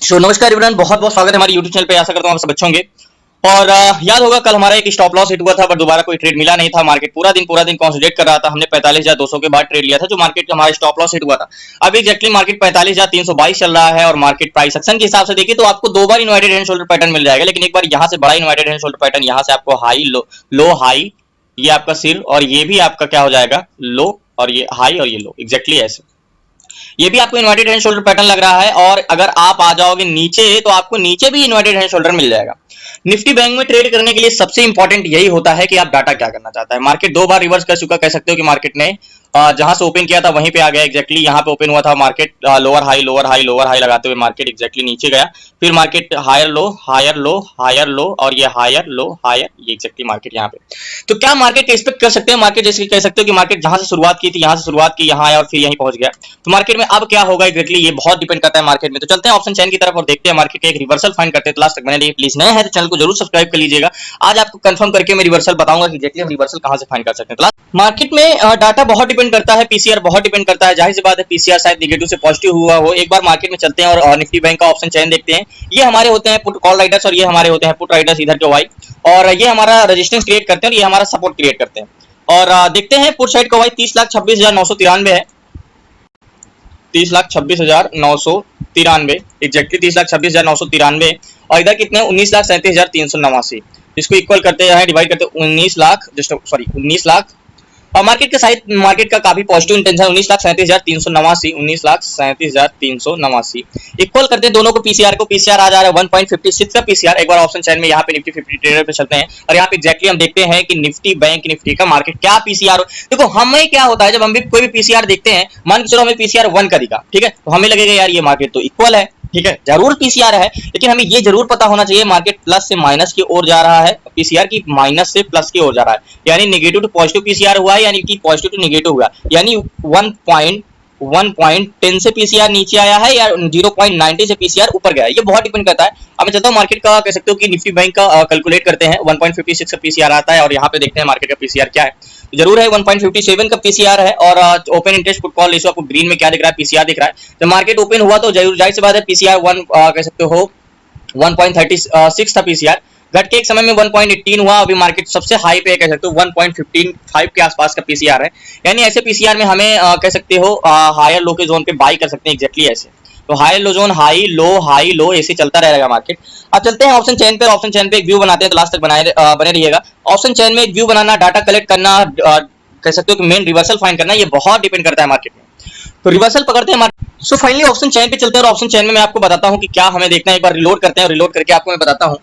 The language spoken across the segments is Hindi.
नमस्कार इमरान, बहुत बहुत स्वागत है हमारे YouTube चैनल पे। आशा करता हूँ आप सब अच्छे होंगे। और याद होगा कल हमारा एक स्टॉप लॉस हिट हुआ था, पर दोबारा कोई ट्रेड मिला नहीं था। मार्केट पूरा दिन कंसोलिडेट कर रहा था। हमने 45,200 के बाद ट्रेड लिया था, जो मार्केट हमारा स्टॉप लॉस हिट हुआ था। अब एक्जैक्टली मार्केट 45,322 चल रहा है और मार्केट प्राइस एक्शन के हिसाब से देखिए तो आपको दो बार इन्वर्टेड हैंड शोल्डर पैटर्न मिल जाएगा, लेकिन एक बार यहाँ से बड़ा इन्वर्टेड हैंड शोल्डर पैटर्न, यहाँ से आपको हाई लो हाई, ये आपका सिर और ये भी आपका क्या हो जाएगा लो, और ये हाई और ये लो, एक्जैक्टली ऐसे ये भी आपको इन्वर्टेड हैंड शोल्डर पैटर्न लग रहा है। और अगर आप आ जाओगे नीचे तो आपको नीचे भी इन्वर्टेड हैंड शोल्डर मिल जाएगा। निफ्टी बैंक में ट्रेड करने के लिए सबसे इंपॉर्टेंट यही होता है कि आप डाटा क्या करना चाहता है। मार्केट दो बार रिवर्स कर चुका, कह सकते हो कि मार्केट ने जहां से ओपन किया था वहीं पे आ गया। एक्जैक्टली यहाँ पे ओपन हुआ था market, lower high lower high lower high लगाते हुए मार्केट एक्जैक्टली नीचे गया। फिर market higher low higher low higher low और ये हायर लो हायर, ये एक्जैक्टली मार्केट यहाँ पे। तो क्या मार्केट एक्सपेक्ट कर सकते हैं? मार्केट जैसे कह सकते हो कि मार्केट जहां से शुरुआत की थी यहाँ से शुरुआत की, यहाँ आया और फिर यहीं पहुंच गया। तो मार्केट में अब क्या होगा एक्जैक्टली ये बहुत डिपेंड करता है मार्केट में। तो चलते हैं ऑप्शन चेन की तरफ और देखते हैं मार्केट का एक रिवर्सल फाइंड करते हैं। तो लास्ट तक बने रहिए प्लीज। नए हैं तो चैनल को जरूर सब्सक्राइब कर लीजिएगा। आज आपको कंफर्म करके मैं रिवर्सल बताऊंगा कि एक्जैक्टली हम रिवर्सल कहां से फाइंड कर सकते हैं। तो मार्केट में डाटा बहुत डिपेंड करता है, पीसीआर बहुत डिपेंड करता है। जाहिर सी बात है पीसीआर शायद नेगेटिव से पॉजिटिव हुआ हो। एक बार मार्केट में चलते हैं और निफ्टी बैंक का ऑप्शन चेन देखते हैं। ये हमारे होते हैं पुट कॉल राइडर्स और ये हमारे होते हैं पुट राइडर्स इधर के वाई, और ये हमारा रेजिस्टेंस क्रिएट करते हैं और ये हमारा सपोर्ट क्रिएट करते हैं। और देखते हैं पुट साइड का वाई 30,26,993 है, 30,26,993 एक्जैक्टली 30,26,993। और इधर कितने 19,37,389, इसको इक्वल करते हैं डिवाइड करते हैं 19 लाख जस्ट सॉरी 19 लाख। और मार्केट के साइड मार्केट का काफी पॉजिटिव इंटेंशन, 19,37,389 19,37,389 इक्वल करते हैं दोनों को पीसीआर को। पीसीआर आ जा रहा है 1.56 का पीसीआर। एक बार ऑप्शन चैन में यहाँ पे निफ्टी 50 ट्रेडर पे चलते हैं और यहाँ पे एक्जैक्टली हम देखते हैं कि निफ्टी बैंक निफ्टी का मार्केट क्या पीसीआर। देखो हमें क्या होता है जब हम भी कोई भी पीसीआर देखते हैं, मान के चलो हमें पीसीआर 1 का दिखा, ठीक है, तो हमें लगेगा यार ये मार्केट तो इक्वल है, ठीक है, जरूर पीसीआर है, लेकिन हमें ये जरूर पता होना चाहिए मार्केट प्लस से माइनस की ओर जा रहा है, पीसीआर की माइनस से प्लस की ओर जा रहा है, यानी नेगेटिव टू पॉजिटिव पीसीआर हुआ है, यानी कि पॉजिटिव टू नेगेटिव हुआ, यानी 1.10 से पीसीआर नीचे आया है या 0.90 से पीसीआर ऊपर गया है। ये बहुत डिपेंड करता है। अब मैं चलता हूँ मार्केट का, कह सकते हो कि निफ्टी बैंक का कैलकुलेट करते हैं। 1.56 का पीसीआर आता है और यहाँ पे देखते हैं मार्केट का पीसीआर क्या है। जरूर है 1.57 का पीसीआर है और open interest put call ratio आपको ग्रीन में क्या दिख रहा है, पीसीआर दिख रहा है। जब मार्केट ओपन हुआ तो जरूर जाहिर सी बात है पीसीआर 1 कह सकते हो 1.36 था पीसीआर, घट के एक समय में 1.18 हुआ। अभी मार्केट सबसे हाई पे कह सकते हो 1.155 के आसपास का पीसीआर है, यानी ऐसे पीसीआर में हमें कह सकते हो हायर लो के जोन पे बाई कर सकते हैं एक्जैक्टली ऐसे। तो high low zone high low ऐसे चलता रहेगा मार्केट। अब चलते हैं ऑप्शन चेन पे। ऑप्शन चेन पे एक व्यू बनाते हैं, तो लास्ट तक बने रहिएगा। ऑप्शन चेन में एक व्यू बनाना, डाटा कलेक्ट करना, कह सकते हो कि मेन रिवर्सल फाइंड करना, ये बहुत डिपेंड करता है मार्केट में। तो रिवर्सल पकड़ते हैं market. So finally option chain पे चलते हैं और ऑप्शन चेन में मैं आपको बताता हूं कि क्या हमें देखना है। एक बार रिलोड करते हैं और रिलोड करके आपको मैं बताता हूं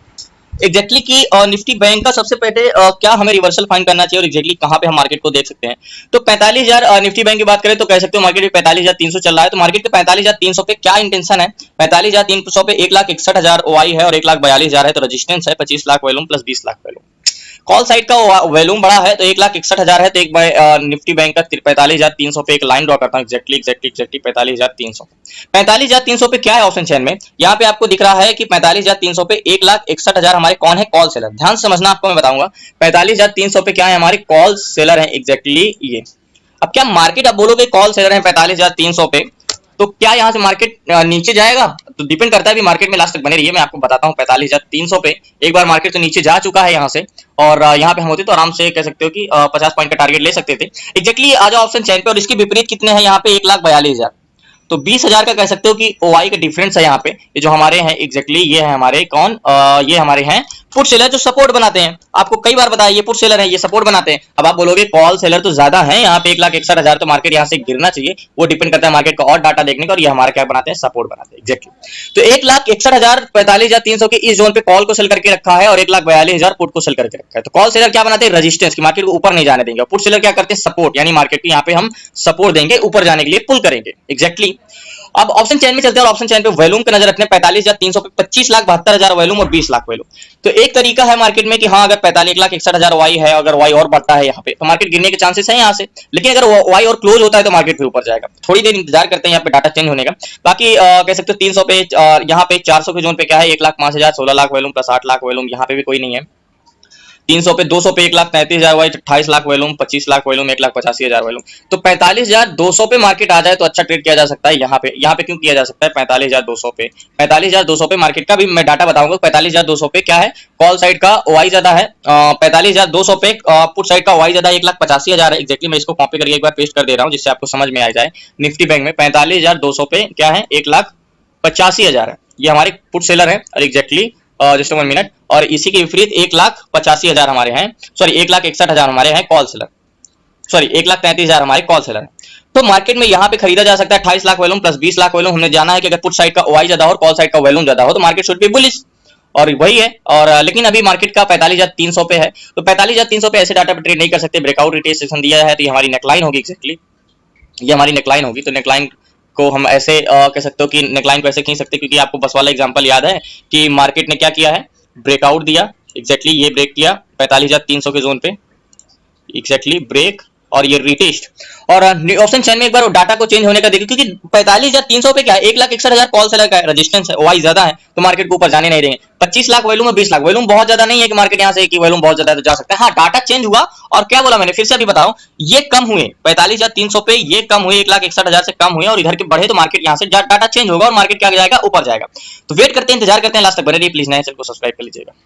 एक्जैक्टली कि निफ्टी बैंक का सबसे पहले क्या हमें रिवर्सल फाइंड करना चाहिए और एक्जैक्टली कहां पे हम मार्केट को देख सकते हैं। तो 45,000 निफ्टी बैंक की बात करें तो कह सकते हो मार्केट 45,300 चल रहा है। तो मार्केट के 45,300 पे क्या इंटेंशन है? 45,300 पे 1,61,000 ओआई है और 1,42,000 है, तो रेजिस्टेंस है 25 lakh volume plus 20 lakh volume. Call side का वॉल्यूम बड़ा है तो 1,61,000 है, तो एक निफ्टी बैंक का 45,300 पे एक लाइन ड्रॉ करता हूं एक्जैक्टली 45,300। 45,300 पे क्या है ऑप्शन चेन में? यहाँ पे आपको दिख रहा है कि 45,300 पे 1,61,000 हमारे कौन है? Call seller. ध्यान से समझना, आपको मैं बताऊंगा 45,300 पे क्या है? हमारे कॉल सेलर है एक्जैक्टली ये। अब क्या मार्केट आप बोलोगे कॉल सेलर है 45,300 पे, तो क्या यहाँ से मार्केट नीचे जाएगा? तो डिपेंड करता है, भी मार्केट में लास्ट तक बने रहिए, मैं आपको बताता हूँ। 45,300 पे एक बार मार्केट तो नीचे जा चुका है यहाँ से, और यहाँ पे हम होते तो आराम से कह सकते हो कि 50 पॉइंट का टारगेट ले सकते थे एक्जैक्टली। आ जाओ ऑप्शन चेन पे और इसके विपरीत कितने हैं यहाँ पे? 1,42,000, तो 20,000 का कह सकते हो कि ओआई का डिफरेंस है यहाँ पे। ये जो हमारे हैं एक्जैक्टली ये है हमारे कौन ये हमारे हैं पुट सेलर जो सपोर्ट बनाते हैं। आपको कई बार बताया ये पुट सेलर है, ये सपोर्ट बनाते हैं। अब आप बोलोगे कॉल सेलर तो ज्यादा है यहाँ पे 1,61,000, तो मार्केट यहाँ से गिरना चाहिए। वो डिपेंड करता है मार्केट का और डाटा देखने का, और ये हमारा क्या बनाते हैं? सपोर्ट बनाते हैं एक्जैक्टली। तो 1,61,000 45,300 के इस जोन पे कॉल को सेल करके रखा है और 1,42,000 पुट को सेल करके रखा है। तो कॉल सेलर क्या बनाते हैं? रेजिस्टेंस की, मार्केट को ऊपर नहीं जाने देंगे। पुट सेलर क्या करते हैं? सपोर्ट, यानी मार्केट को यहाँ पे हम सपोर्ट देंगे, ऊपर जाने के लिए पुल करेंगे एक्जैक्टली। अब ऑप्शन चेन में चलते हैं और ऑप्शन चेन पे वॉल्यूम का नजर रखते हैं। 45,300 पे 25,72,000 वॉल्यूम और 20 लाख वॉल्यूम। तो एक तरीका है मार्केट में कि हाँ अगर 1,61,000 वाई है, अगर वाई और बढ़ता है यहाँ पे तो मार्केट गिरने के चांसेस है यहाँ से, लेकिन अगर वाई और क्लोज होता है तो मार्केट फिर ऊपर जाएगा। थोड़ी देर इंतजार करते हैं यहाँ पे डाटा चेंज होने का। बाकी कह सकते हो 300 पे यहाँ पे 400 के जोन पे क्या है? 1,05,000 16 lakh volume plus 8 lakh volume, यहाँ पे भी कोई नहीं है। 300 पे 200 पे 1,33,000 wise 28 lakh volume, 25 lakh volume, 1,85,000 volume. तो 45,200 पे मार्केट आ जाए तो अच्छा ट्रेड किया जा सकता है। यहाँ पे क्यों किया जा सकता है 45,200 पे? 45,200 पे मार्केट का भी मैं डाटा बताऊंगा। 45,200 पे क्या है, कॉल साइड का ओआई ज्यादा है, 45,200 पे पुट साइड का ओआई ज्यादा 1,85,000 है। एग्जैक्टली मैं इसको कॉपी करके एक बार पेस्ट कर दे रहा हूँ जिससे आपको समझ में आ जाए। निफ्टी बैंक में 45,200 पे क्या है, 1,85,000 है, ये हमारे पुट सेलर है। और एग्जैक्टली जस्ट 1 मिनट, और इसी के विपरीत 1,85,000 हमारे हैं, सॉरी 1,61,000 हमारे हैं कॉल सेलर, सॉरी 1,33,000 हमारे कॉल सेलर है। तो मार्केट में यहाँ पे खरीदा जा सकता है 28 lakh volume plus 20 lakh volume. हमने जाना है कि अगर पुट साइड का ओआई ज्यादा हो और कॉल साइड का वॉल्यूम ज्यादा हो तो मार्केट शुड बी बुलिश, और वही है। और लेकिन अभी मार्केट का 45,300 पे है, तो 45,300 पे ऐसे डाटा पे ट्रेड नहीं कर सकते। ब्रेकआउट रिटेस्टेशन दिया है तो ये हमारी नेकलाइन होगी, एक्जैक्टली ये हमारी नेकलाइन होगी। तो नेकलाइन को हम ऐसे कह सकते हो कि नेकलाइन को ऐसे खींच सकते हैं, क्योंकि आपको बस वाला एग्जांपल याद है कि मार्केट ने क्या किया है, ब्रेकआउट दिया, एग्जैक्टली ये ब्रेक किया 45,300 के जोन पे, एग्जैक्टली ब्रेक, और ये रिटेस्ट। और ऑप्शन चेन में एक बार डाटा को चेंज होने का देखिए, क्योंकि 45,300 पे क्या है, 1,61,000 कॉल सेलर का रेजिस्टेंस है, ओआई ज्यादा है तो मार्केट को ऊपर जाने नहीं देंगे। 25 लाख वॉल्यूम और 20 लाख वॉल्यूम बहुत ज्यादा नहीं है कि मार्केट यहाँ से कि वॉल्यूम बहुत ज्यादा है तो जा सकता है। हाँ, डाटा चेंज हुआ, और क्या बोला मैंने फिर से अभी बताऊं, ये कम हुए 45,300 पे, ये कम हुए 1,61,000 से कम हुए, और इधर के बढ़े तो मार्केट यहाँ से डाटा चेंज होगा और मार्केट क्या जाएगा, ऊपर जाएगा। तो वेट करते हैं, इंतजार करते हैं, लास्ट तक बने रहिए प्लीज, नए चैनल को सब्सक्राइब कर लीजिएगा।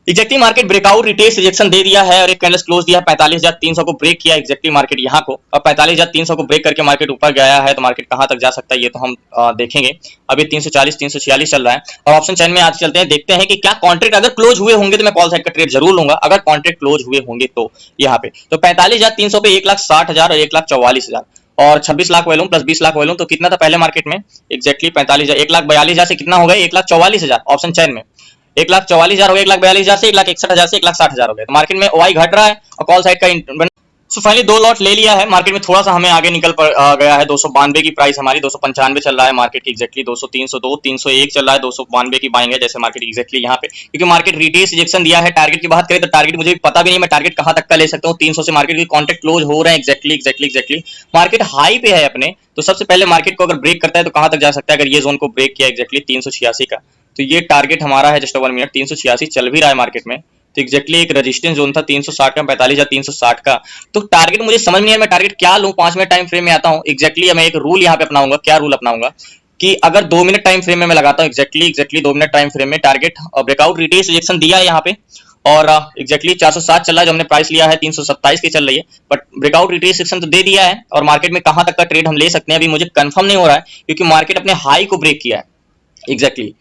Exactly market breakout retest rejection दे दिया है और एक कैंडल क्लोज दिया है, 45,300 को ब्रेक किया एग्जैक्टली मार्केट यहाँ को, और 45,300 को ब्रेक करके मार्केट ऊपर गया है। तो मार्केट कहां तक जा सकता है ये तो हम देखेंगे। अभी 340 346 चल रहा है, और ऑप्शन चैन में आज चलते हैं, देखते हैं कि क्या कॉन्ट्रैक्ट अगर क्लोज हुए होंगे तो मैं कॉल साइड का ट्रेड जरूर लूंगा, अगर कॉन्ट्रैक्ट क्लोज हुए होंगे तो यहाँ पे। तो 45,300 पे 1,60,000 और 1,44,000 और 26 lakh volume plus 20 lakh volume, तो कितना था पहले मार्केट में, एग्जैक्टली 45,000, 1,42,000 से कितना हो गया, 1,44,000 ऑप्शन चैन में, 1,44,000 हो गया, 1,42,000 से 1,61,000 से 1,60,000 हो गया। तो मार्केट में ओआई घट रहा है और कॉल साइड का सो फाइनली 2 लॉट ले लिया है। मार्केट में थोड़ा सा हमें आगे निकल गया है, 292 की प्राइस हमारी, 295 चल रहा है मार्केट की, एग्जैक्टली 200 302 301 चल रहा है, 292 की बाइंग है जैसे मार्केट एग्जैक्टली यहाँ पे, क्योंकि मार्केट रिटेस्ट रिजेक्शन दिया है। टारगेट की बात करें तो टारगेट मुझे पता भी नहीं मैं टारगेट कहां तक का ले सकता हूँ, 300 से मार्केट की कॉन्ट्रैक्ट क्लोज हो रहे हैं एग्जैक्टली मार्केट हाई पे है अपने। तो सबसे पहले मार्केट को अगर ब्रेक करता है तो कहां तक जा सकता है, अगर ये जोन को ब्रेक किया एग्जैक्टली 386 का, तो ये टारगेट हमारा है जस्ट 1 मिनट, 386 चल भी रहा है मार्केट में। तो एग्जैक्टली एक रेजिस्टेंस जोन था 360 का, 45,360 का। तो टारगेट मुझे समझ नहीं आया मैं टारगेट क्या लूं, 5 मिनट टाइम फ्रेम में आता हूं। एग्जैक्टली मैं एक रूल यहाँ पे अपनाऊंगा, क्या रूल अपनाऊंगा कि अगर 2 मिनट टाइम फ्रेम में मैं लगाता हूँ, एग्जैक्टली 2 मिनट टाइम फ्रेम में टारगेट ब्रेकआउट रिटेस्ट रिजेक्शन दिया है यहाँ पे, और एग्जैक्टली 407 चल रहा है, जो हमने प्राइस लिया है 327 की चल रही है, बट ब्रेकआउट रिटेस्ट रिजेक्शन तो दे दिया है। और मार्केट में कहां तक का ट्रेड हम ले सकते हैं अभी मुझे कंफर्म नहीं हो रहा है, क्योंकि मार्केट अपने हाई को ब्रेक किया है एग्जैक्टली।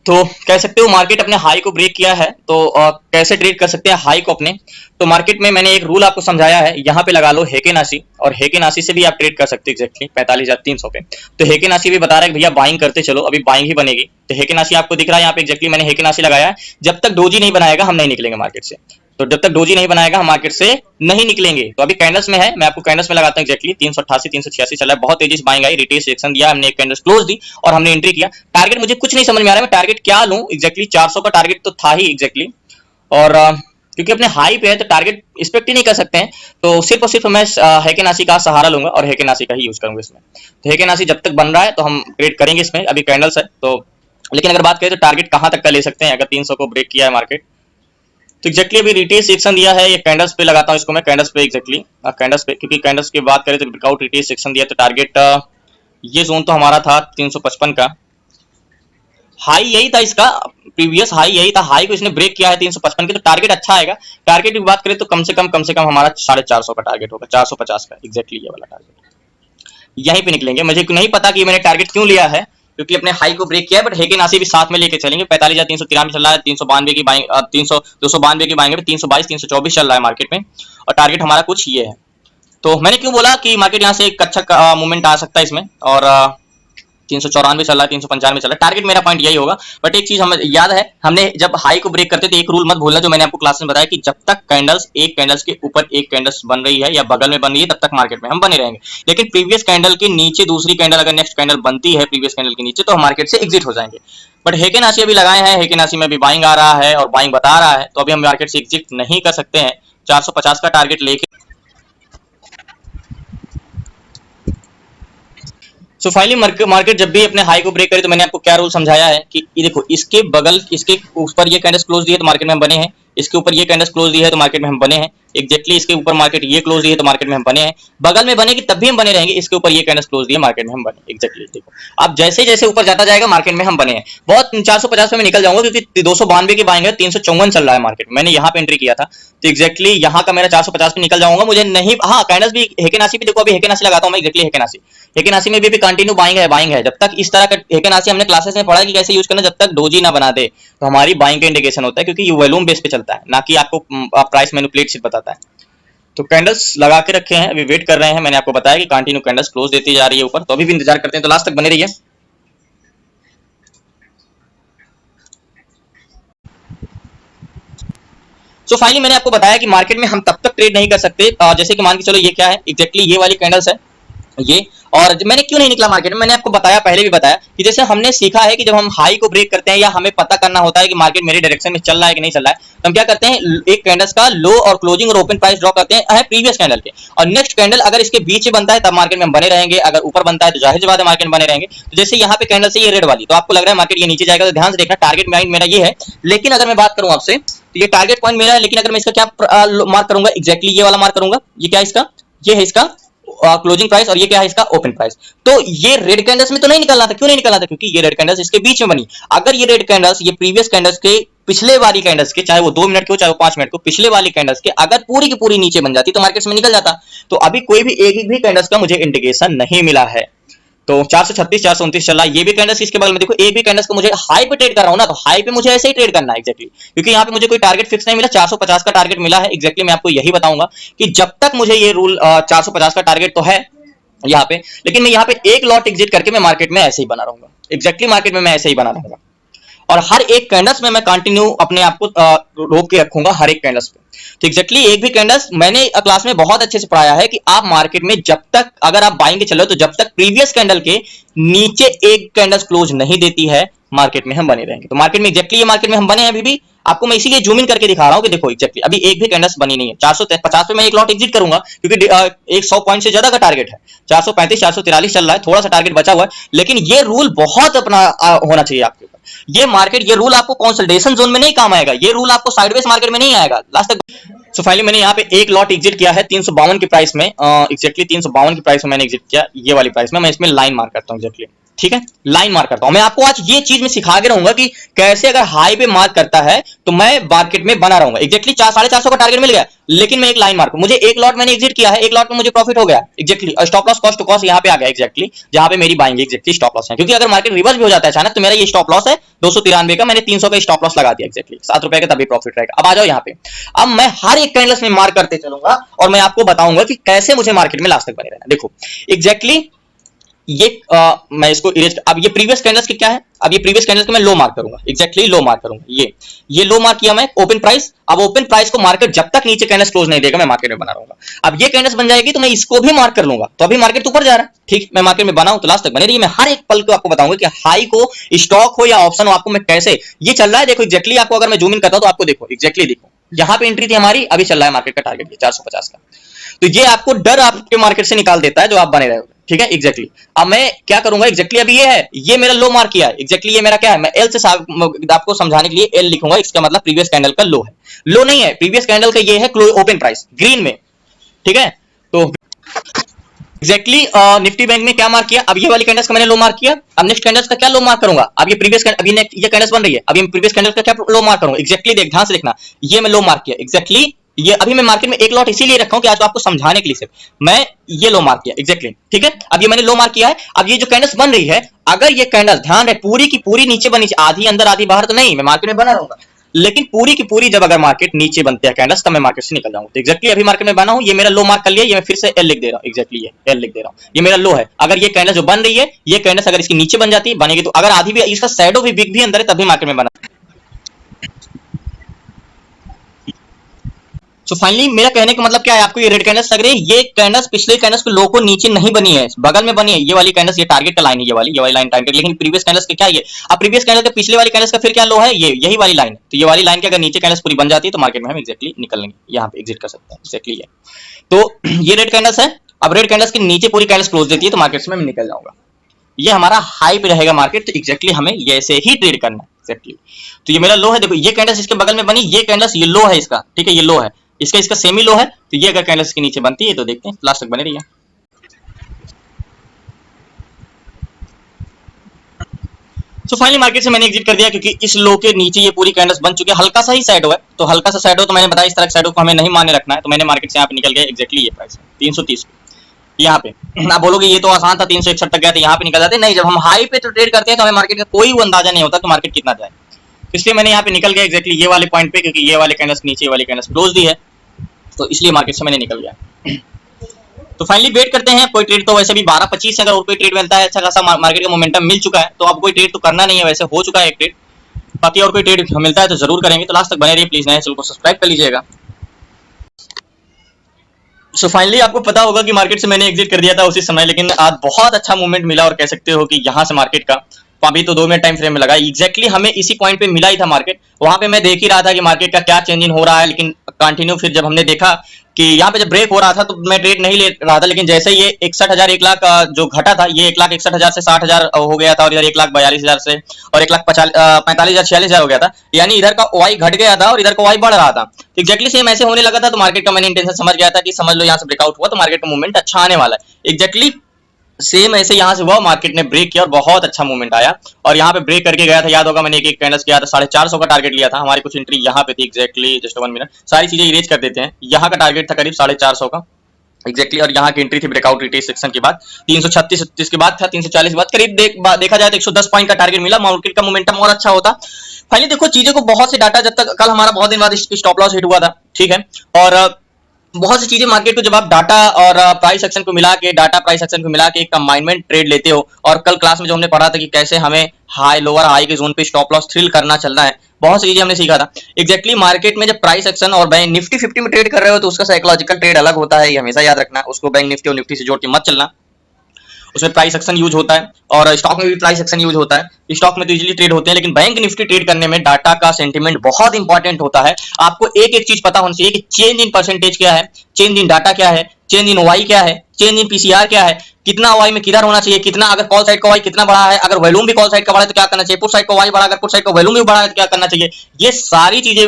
तो कह सकते हो मार्केट अपने हाई को ब्रेक किया है, तो कैसे ट्रेड कर सकते हैं हाई को अपने। तो मार्केट में मैंने एक रूल आपको समझाया है, यहाँ पे लगा लो हेकेन आशी, और हेकेन आशी से भी आप ट्रेड कर सकते हो एग्जैक्टली 45,300 पे। तो हेकेन आशी भी बता रहा है कि भैया बाइंग करते चलो, अभी बाइंग ही बनेगी। तो हेकेन आशी आपको दिख रहा है यहाँ पे, एग्जैक्टली मैंने हेकेन आशी लगाया है, जब तक डोजी नहीं बनाएगा हम नहीं निकलेंगे मार्केट से। तो जब तक डोजी नहीं बनाएगा हम मार्केट से नहीं निकलेंगे। तो अभी कैंडल्स में है, मैं आपको कैंडल्स में लगाता हूं एग्जैक्टली 388 386 चला है, बहुत तेजी से बाइंग आई, रिटेस्ट रिजेक्शन दिया हमने, एक कैंडल्स क्लोज दी और हमने एंट्री किया। टारगेट मुझे कुछ नहीं समझ में आ रहा है मैं टारगेट क्या लूं, एग्जैक्टली 400 का टारगेट तो था ही एग्जैक्टली, और क्योंकि अपने हाई पे है तो टारगेट एक्सपेक्ट ही नहीं कर सकते हैं। तो सिर्फ और सिर्फ मैं हेकेन आशी का सहारा लूंगा और हेकेन आशी का ही यूज करूंगा इसमें। तो हेकेन आशी जब तक बन रहा है तो हम ट्रेड करेंगे इसमें, अभी कैंडल्स है तो। लेकिन अगर बात करें तो टारगेट कहां तक का ले सकते हैं, अगर 300 को ब्रेक किया है मार्केट, तो एग्जैक्टली अभी रिटेस्ट सेक्शन दिया है, ये कैंडल्स पे लगाता हूं इसको मैं, कैंडल्स पे एग्जैक्टली कैंडल्स पे, क्योंकि कैंडल्स की बात करें तो ब्रेकआउट रिटेस्ट सेक्शन दिया, तो टारगेट ये जोन तो हमारा था 355 का, हाई यही था इसका, प्रीवियस हाई यही था, हाई को इसने ब्रेक किया है 355 की, तो टारगेट अच्छा आएगा। टारगेट की बात करें तो कम से कम हमारा 450 का टारगेट होगा, 450 का एग्जैक्टली ये वाला टारगेट, यहीं पे निकलेंगे। मुझे नहीं पता कि मैंने टारगेट क्यों लिया है, क्योंकि अपने हाई को ब्रेक किया है, बट हेकेन आशी भी साथ में लेके चलेंगे। 45,393 चल रहा है, 392 की बाइंग, 292 की बाइंग, 322 324 चल रहा है मार्केट में, और टारगेट हमारा कुछ ये है। तो मैंने क्यों बोला कि मार्केट यहाँ से एक अच्छा मूवमेंट आ सकता है इसमें, और 394 चल रहा है, 395 चल रहा है, टारगेट मेरा पॉइंट यही होगा। बट एक चीज हमें याद है, हमने जब हाई को ब्रेक करते थे एक रूल मत भूलना, जो मैंने आपको क्लास में बताया कि जब तक कैंडल्स एक कैंडल्स के ऊपर एक कैंडल्स बन रही है या बगल में बन रही है तब तक मार्केट में हम बने रहेंगे। लेकिन प्रीवियस कैंडल के नीचे दूसरी कैंडल अगर नेक्स्ट कैंडल बनती है प्रीवियस कैंडल के नीचे, तो हम मार्केट से एग्जिट हो जाएंगे। बट हेकेन आशी अभी लगाए हैं, हेकेन आशी में अभी बाइंग आ रहा है और बाइंग बता रहा है, तो अभी हम मार्केट से एग्जिट नहीं कर सकते हैं। 450 का टारगेट लेके सो फाइनली मार्केट जब भी अपने हाई को ब्रेक करे, तो मैंने आपको क्या रूल समझाया है कि ये देखो इसके बगल, इसके ऊपर ये कैंडल्स क्लोज दिए तो मार्केट में हम बने हैं, इसके ऊपर ये कैंडल्स क्लोज दी है तो मार्केट में हम बने हैं। एग्जैक्टली इसके ऊपर मार्केट ये क्लोज दी है तो मार्केट में हम बने हैं। बगल में बनेगी तब भी हम बने रहेंगे, इसके ऊपर ये कैंडल्स क्लोज दी है मार्केट में हम बने। एग्जैक्टली देखो अब जैसे जैसे ऊपर जाता जाएगा मार्केट में हम बने हैं। बहुत 450 पे मैं निकल जाऊंगा क्योंकि 292 की बाइंग है, 354 चल रहा है मार्केट में, मैंने यहाँ पे एंट्री किया था तो एग्जैक्टली यहाँ का मेरा 450 पे निकल जाऊंगा। मुझे नहीं, हाँ कैंडल्स भी हेकेनासी भी देखो, अभी हेकेनासी लगाता हूँ मैं एग्जैक्टली हेकेनासी में भी कंटिन्यू बाइंग है। जब तक इस तरह का हेकेनासी हमने क्लासेस में पढ़ा कि कैसे यूज करना, जब तक डोजी ना बना दे तो हमारी बाइंग का इंडिकेशन होता है, क्योंकि ये वॉल्यूम बेस पे चलता है ना कि आपको प्राइस मैनिपुलेट सिर्फ बताता है। तो कैंडल्स लगा के रखे हैं, अभी वेट कर रहे हैं। मैंने आपको बताया कि कंटिन्यू कैंडल्स क्लोज देती जा रही है ऊपर, तो अभी भी इंतजार करते हैं, तो लास्ट तक बने रहिए। सो फाइनली मैंने आपको बताया कि मार्केट में हम तब तक ट्रेड नहीं कर सकते जैसे कि मान के चलो ये क्या है, एग्जैक्टली ये वाली कैंडल्स है ये। और मैंने क्यों नहीं निकला मार्केट में, मैंने आपको बताया, पहले भी बताया कि जैसे हमने सीखा है कि जब हम हाई को ब्रेक करते हैं या हमें पता करना होता है कि मार्केट मेरे डायरेक्शन में चल रहा है कि नहीं चल रहा है, तो हम क्या करते हैं, एक कैंडल्स का लो और क्लोजिंग और ओपन प्राइस ड्रॉ करते हैं प्रीवियस कैंडल के, और नेक्स्ट कैंडल अगर इसके बीच में बनता है तब मार्केट में हम बने रहेंगे, अगर ऊपर बनता है तो जाहिर सी बात है मार्केट में बने रहेंगे। तो जैसे यहाँ पे कैंडल से ये रेड वाली, तो आपको लग रहा है मार्केट ये नीचे जाएगा, तो ध्यान से देखना टारगेट पॉइंट मेरा ये है। लेकिन अगर मैं बात करूं आपसे तो ये टारगेट पॉइंट मेरा है, लेकिन अगर मैं इसका क्या मार्क करूंगा, एग्जैक्टली ये वाला मार्क करूंगा, ये क्या है इसका, ये है इसका क्लोजिंग प्राइस और ये क्या है इसका ओपन प्राइस। तो ये रेड कैंडल्स में तो नहीं निकलना था, क्यों नहीं निकलना था, क्योंकि ये रेड कैंडल्स इसके बीच में बनी। अगर ये रेड कैंडल्स ये प्रीवियस कैंडल्स के पिछले वाली कैंडल्स के, चाहे वो 2 मिनट के हो चाहे वो 5 मिनट को, पिछले वाली कैंडल्स के अगर पूरी की पूरी नीचे बन जाती तो मार्केट में निकल जाता। तो अभी कोई भी एक भी कैंडल्स का मुझे इंडिकेशन नहीं मिला है। तो 436 429 चल रहा है, ये भी कैंडल्स इसके बगल में देखो, एक भी कैंडल्स को मुझे हाई पे ट्रेड कर रहा हूं ना, तो हाई पे मुझे ऐसे ही ट्रेड करना है एग्जैक्टली, क्योंकि यहाँ पे मुझे कोई टारगेट फिक्स नहीं मिला, 450 का टारगेट मिला है। एग्जैक्टली मैं आपको यही बताऊंगा कि जब तक मुझे ये रूल 450 का टारगेट तो है यहाँ पे, लेकिन मैं यहाँ पे एक लॉट एग्जिट करके मैं मार्केट में ऐसे ही बना रहूंगा। एग्जैक्टली मार्केट में मैं ऐसे ही बना रहूंगा और हर एक कैंडल्स में मैं कंटिन्यू अपने आप को रोक के रखूंगा हर एक कैंडल्स पे। तो एग्जैक्टली एक भी कैंडल्स मैंने क्लास में बहुत अच्छे से पढ़ाया है कि आप मार्केट में जब तक अगर आप बाइंग के चलो तो जब तक प्रीवियस कैंडल के नीचे एक कैंडल्स क्लोज नहीं देती है मार्केट में हम बने रहेंगे। तो मार्केट में एग्जैक्टली ये मार्केट में हम बने हैं अभी भी, आपको मैं इसीलिए जूम इन करके दिखा रहा हूं कि देखो एग्जैक्टली अभी एक भी कैंडल्स बनी नहीं है। 450 पे मैं एक लॉट एग्जिट करूंगा क्योंकि एक 100 पॉइंट से ज्यादा का टारगेट है, 435 443 चल रहा है, थोड़ा सा टारगेट बचा हुआ है, लेकिन ये रूल बहुत अपना होना चाहिए आपके ऊपर। ये मार्केट, ये रूल आपको कंसोलिडेशन जोन में नहीं काम आएगा, ये रूल आपको साइडवेज मार्केट में नहीं आएगा लास्ट तक। सो फाइनली मैंने यहाँ पे एक लॉट एग्जिट किया है 352 की प्राइस में, एग्जैक्टली 352 की प्राइस में मैंने एग्जिट किया, ये वाली प्राइस में। मैं इसमें लाइन मार्क करता हूँ एग्जैक्टली, ठीक है, लाइन मार्क करता हूं। मैं आपको आज ये चीज में सिखा के रहूंगा कि कैसे अगर हाई पे मार्क करता है तो मैं मार्केट में बना रहूंगा। एग्जैक्टली 450 का टारगेट मिल गया, लेकिन मैं एक लाइन मार्क, मुझे एक लॉट मैंने एग्जिट किया है, एक लॉट में मुझे प्रॉफिट हो गया एग्जैक्टली, और stop loss cost to cost यहाँ पे आ गया एग्जैक्टली, जहां पे मेरी बाइंग एग्जैक्टली स्टॉप लॉस है, क्योंकि अगर मार्केट रिवर्स भी हो जाता है अचानक तो मेरा ये स्टॉप लॉस है 293 का, मैंने 300 का स्टॉप लॉस लगा दिया एग्जैक्टली, 7 रुपए का तभी प्रॉफिट रहेगा। अब आ जाओ यहाँ पे, अब मैं हर एक कैंडल्स में मार्क करते चलूंगा और मैं आपको बताऊंगा कि कैसे मुझे मार्केट में लास्ट तक बने रहना। देखो एग्जैक्टली ये मैं इसको इरेज, अब ये प्रीवियस कैंडल्स के क्या है, अब ये प्रीवियस कैंडल्स को मैं लो मार्क करूंगा एग्जैक्टली, लो मार्क करूंगा, ये लो मार्क किया मैं ओपन प्राइस। अब ओपन प्राइस को मार्केट जब तक नीचे कैंडल्स क्लोज नहीं देगा मैं मार्केट में बना रहूंगा। अब ये कैंडल्स बन जाएगी तो मैं इसको भी मार्क कर लूंगा, तो अभी मार्केट ऊपर जा रहा है, ठीक, मैं मार्केट में बना हूं तो लास्ट तक बने रहिए। मैं हर एक पल को आपको बताऊंगा कि हाई को स्टॉक हो या ऑप्शन हो, आपको मैं कैसे ये चल रहा है। देखो एग्जैक्टली आपको अगर मैं जूम इन करता हूं तो आपको देखो एग्जैक्टली, देखो यहाँ पे एंट्री थी हमारी, अभी चल रहा है मार्केट का टारगेट 450 का, तो ये आपको डर आपके मार्केट से निकाल देता है जो आप बने रहे हो, ठीक है एग्जैक्टली। अब मैं क्या करूंगा एग्जैक्टली, अभी ये है, ये मेरा लो मार्क किया है एग्जैक्टली, ये मेरा क्या है, मैं एल से आपको समझाने के लिए एल लिखूंगा, इसका मतलब प्रीवियस कैंडल का लो है, लो नहीं है प्रीवियस कैंडल का, ये है ओपन प्राइस ग्रीन में, ठीक है। तो एग्जैक्टली निफ्टी बैंक में क्या मार्क किया, अब ये वाली कैंडल्स का मैंने लो मार्क किया, अब नेक्स्ट कैंडल्स का क्या लो मार्क करूंगा, अब ये प्रीवियस अभी ये कैंडल्स बन रही है, अभी प्रीवियस कैंडल्स का क्या लो मार्क करूंगा एग्जैक्टली, देख ध्यान से देखना, ये मैं लो मार्क किया एग्जैक्टली, ये अभी मैं मार्केट में एक लॉट इसीलिए रखा हूं कि आज आपको समझाने के लिए सिर्फ मैं ये लो मार्क किया एग्जैक्टली, ठीक है। अब ये मैंने लो मार्क किया है, अब ये जो कैंडल्स बन रही है, अगर ये कैंडल ध्यान रहे पूरी की पूरी नीचे बनी, आधी अंदर आधी बाहर तो नहीं, मैं मार्केट में बना रहूंगा, लेकिन पूरी की पूरी जब अगर मार्केट नीचे बनते हैं कैंडल्स तब मैं मार्केट से निकल जाऊंगा। तो एग्जैक्टली अभी मार्केट में बना हूं, ये मेरा लो मार्क कर लिया, ये मैं फिर से एल लिख दे रहा हूं एग्जैक्टली, ये एल लिख दे रहा हूं, ये मेरा लो है। अगर ये कैंडल जो बन रही है, ये कैंडल्स अगर इसकी नीचे बन जाती बनेगी, तो अगर आधी भी इसका शैडो भी बिग भी अंदर है तभी मार्केट में बना। सो फाइनली मेरा कहने का मतलब क्या है, आपको ये रेड कैंडल्स लग रही है, ये कैंडल्स पिछले कैंडल्स के लो को नीचे नहीं बनी है, बगल में बनी है, ये वाली कैंडल्स, ये टारगेट का लाइन है, ये वाली लाइन टारगेट, लेकिन प्रीवियस कैंडल्स के क्या है, अब प्रीवियस कैंडल के पिछले वाली कैंडल्स का फिर क्या लो है, ये यही वाली लाइन, तो ये वाली लाइन के अगर नीचे कैंडल्स पूरी बन जाती है तो मार्केट में हम एग्जैक्टली निकल लेंगे, यहाँ पे एग्जिट कर सकते हैं एग्जैक्टली ये। तो ये रेड कैंडल्स है, अब रेड कैंडल्स के नीचे पूरी कैंडल्स क्लोज देती है तो मार्केट में निकल जाऊंगा, ये हमारा हाई पे रहेगा मार्केट, तो एग्जैक्टली हमें ऐसे ही ट्रेड करना है, एक्जेक्टली। तो ये मेरा लो है, देखो ये कैंडल्स इसके बगल में बनी, ये कैंडल्स ये लो है इसका, ठीक है, ये लो है इसका, इसका सेमी लो है। तो ये अगर कैंडल्स के नीचे बनती है तो देखते हैं, लास्ट तक बने रहिए। तो फाइनली मार्केट से मैंने एग्जिट कर दिया, क्योंकि इस लो के नीचे ये पूरी कैंडल्स बन चुकी है, हल्का सा ही शैडो है, तो हल्का सा शैडो, तो मैंने बताया इस तरह शैडो को हमें नहीं माने रखना है, तो मैंने मार्केट से यहाँ पे निकल गया। एक्जेक्टली ये प्राइस है 330 यहाँ पे। आप बोलोगे ये तो आसान था, 361 तक गया तो यहाँ पे निकल जाते, नहीं, जब हम हाई पे तो ट्रेड करते हैं तो हमें मार्केट का कोई अंदाजा नहीं होता कि मार्केट कितना जाए, इसलिए मैंने यहाँ पे निकल गया एक्जेक्टली ये वाले पॉइंट पे, क्योंकि ये वाले कैंडल्स नीचे वाले कैंडल्स क्लोज दी है, तो इसलिए मार्केट से मैंने निकल गया। तो फाइनली वेट करते हैं, कोई ट्रेड तो वैसे भी 12:25 से अगर और कोई ट्रेड बनता है, अच्छा खासा मार्केट का मोमेंटम मिल चुका है, तो अब कोई ट्रेड तो करना नहीं है, वैसे हो चुका है एक ट्रेड, बाकी और कोई ट्रेड मिलता है तो जरूर करेंगे। तो लास्ट तक बने रहिए प्लीज, नए चैनल को सब्सक्राइब कर लीजिएगा। सो फाइनली आपको पता होगा कि मार्केट से मैंने एग्जिट कर दिया था उसी समय, लेकिन आज बहुत अच्छा मूवमेंट मिला, और कह सकते हो कि यहाँ से मार्केट का अभी तो 2 मिनट टाइम फ्रेम में लगा, एग्जैक्टली हमें इसी पॉइंट पे मिला ही था मार्केट, वहां पे मैं देख ही रहा था कि मार्केट का क्या चेंजिंग हो रहा है, लेकिन कंटिन्यू फिर जब हमने देखा कि यहाँ पे जब ब्रेक हो रहा था तो मैं ट्रेड नहीं ले रहा था, लेकिन जैसे ये 61,000 1 लाख जो घटा था, ये 1,61,000 से 60,000 हो गया था, और इधर 1,42,000 से और 1,45,000 46,000 हो गया था, यानी इधर का ओवाई घट गया था और इधर का ओवाई बढ़ रहा था। तो एक्जैक्टली सेम ऐसे होने लगा था, तो मार्केट का मैंने इंटेंशन समझ गया था कि समझ लो यहाँ से ब्रेकआउट हुआ तो मार्केट का मूवमेंट अच्छा आने वाला है। एक्जैक्टली सेम ऐसे यहाँ से हुआ, मार्केट ने ब्रेक किया और बहुत अच्छा मूवमेंट आया, और यहाँ पे ब्रेक करके गया था, याद होगा मैंने एक कैंडल्स किया था, 450 का टारगेट लिया था, हमारी कुछ एंट्री यहाँ पे थी एक्जैक्टली, जस्ट 1 मिनट, सारी चीजें इरेज कर देते हैं, यहाँ का टारगेट था करीब 450 का एक्जैक्टली, और यहाँ की एंट्री थी ब्रेकआउट रिटेस्ट सेक्शन के बाद 336 के बाद था, 340 के बाद करीब देखा जाए तो 110 पॉइंट का टारगेट मिला, मार्केट का मोमेंटम और अच्छा होता। फाइनली देखो चीजें को बहुत से डाटा, जब तक कल हमारा बहुत दिन बाद स्टॉप लॉस हिट हुआ था, ठीक है, और बहुत सी चीजें मार्केट को जब आप डाटा और प्राइस सेक्शन को मिला के, डाटा प्राइस सेक्शन को मिला के एक कंबाइनमेंट ट्रेड लेते हो, और कल क्लास में जो हमने पढ़ा था कि कैसे हमें हाई लोअर हाई के जोन पे स्टॉप लॉस थ्रिल करना चलना है, बहुत सी चीजें हमने सीखा था। एक्जैक्टली मार्केट में जब प्राइस सेक्शन और बैंक निफ्टी 50 में ट्रेड कर रहे हो तो उसका साइकोलॉजिकल ट्रेड अलग होता है, ये हमेशा याद रखना, उसको बैंक निफ्टी और निफ्टी से जोड़ के मत चलना, उसमें प्राइस एक्शन यूज होता है, और स्टॉक में भी प्राइस एक्शन यूज होता है, स्टॉक में तो इजीली ट्रेड होते हैं, लेकिन बैंक निफ्टी ट्रेड करने में डाटा का सेंटीमेंट बहुत इंपॉर्टेंट होता है। आपको एक एक चीज पता होनी चाहिए कि चेंज इन परसेंटेज क्या है, चेंज इन डाटा क्या है, चेंज इन वाई क्या है, चेंज इन पीसीआर क्या है, कितना वाई में किधर होना चाहिए, कितना अगर कॉल साइड का वाई कितना बड़ा है, अगर वॉल्यूम भी कॉल साइड का बड़ा है तो क्या करना चाहिए, पुट साइड का वाई बड़ा, अगर पुट साइड का वॉल्यूम भी बड़ा है तो क्या करना चाहिए, ये सारी चीजें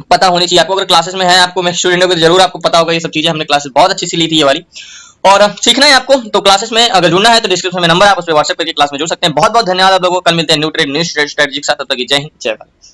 पता होनी चाहिए आपको। अगर क्लासेस में है आपको, मैं स्टूडेंट हो तो जरूर आपको पता होगा ये सब चीजें, हमने क्लासेस बहुत अच्छी सी ली थी ये वाली, और सीखना है आपको तो क्लासेस में अगर जुड़ना है तो डिस्क्रिप्शन में नंबर है, आप उस पर व्हाट्सएप करके क्लास में जुड़ सकते हैं। बहुत बहुत धन्यवाद आप लोगों को, कल मिलते हैं न्यू ट्रेड न्यू स्ट्रेटजी के साथ, तब तक जय हिंद जय भारत।